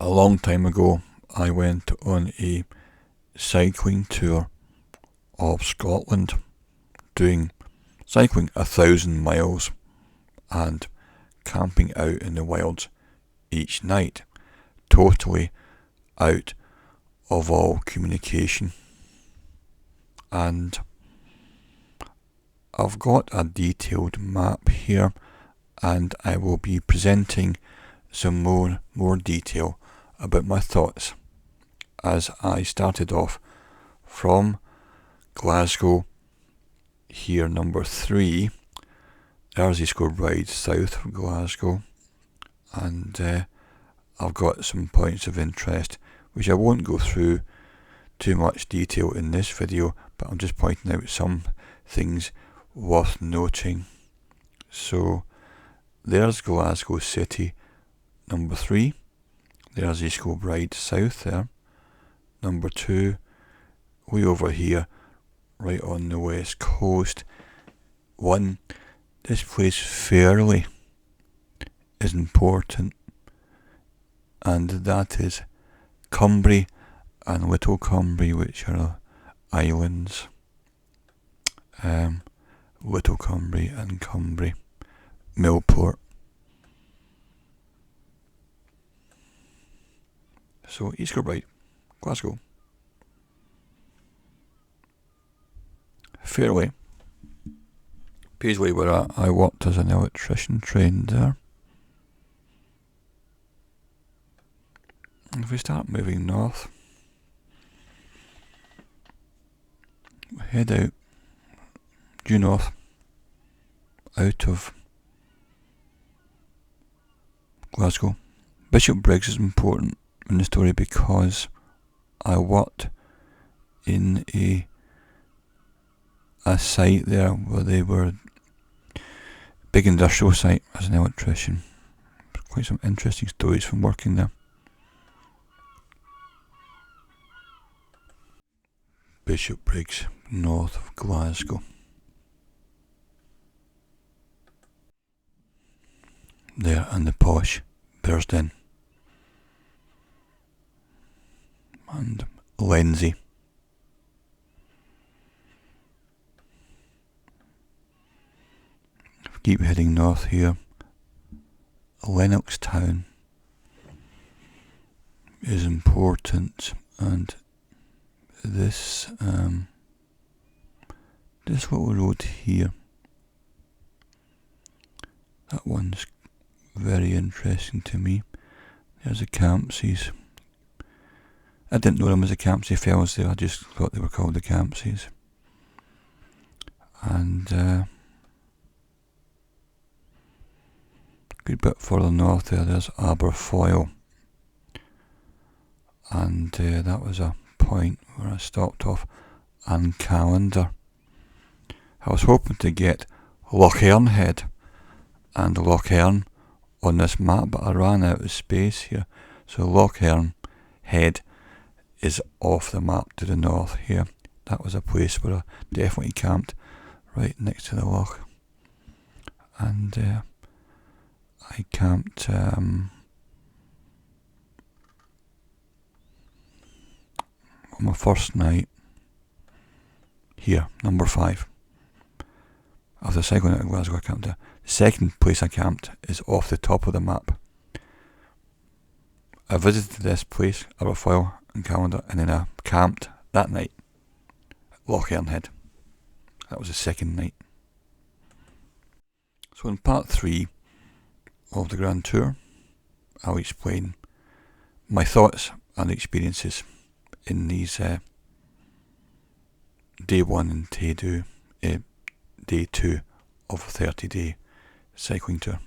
A long time ago, I went on a cycling tour of Scotland, doing cycling 1,000 miles and camping out in the wilds each night, totally out of all communication. And I've got a detailed map here, and I will be presenting some more detail about my thoughts as I started off from Glasgow, here number 3. There's East Kilbride, south of Glasgow, and I've got some points of interest which I won't go through too much detail in this video, but I'm just pointing out some things worth noting. So there's Glasgow City, number 3. There's East Kilbride south there, number 2. Way over here, right on the west coast. 1. This place Fairlie is important, and that is Cumbria and Little Cumbria, which are islands. Little Cumbria and Cumbria. Millport. So East Kilbride, Glasgow. Fairlie, Paisley, where I worked as an electrician, trained there. If we start moving north, head out due north, out of Glasgow. Bishopbriggs is important in the story because I worked in a site there where they were big industrial site as an electrician. Quite some interesting stories from working there. Bishopbriggs, north of Glasgow. There, and the posh Bearsden and Lenzie. Keep heading north here. Lennoxtown is important, and this little road here, that one's very interesting to me. There's a Campsies. I didn't know them as a Campsie fellas there, I just thought they were called the Campsies. And good bit further north there's Aberfoyle, and that was a point where I stopped off, and Callander. I was hoping to get Loch Earn Head and Loch Earn on this map, but I ran out of space here, so Loch Earn Head is off the map to the north here. That was a place where I definitely camped, right next to the loch, and I camped on my first night here, number 5. After cycling out of Glasgow, I camped there. The second place I camped is off the top of the map. I visited this place, Aberfoyle and Callander, and then I camped that night at Loch Earn Head. That was the second night. So in part 3 of the Grand Tour, I'll explain my thoughts and experiences in these day 1 and day 2 of a 30-day cycling tour.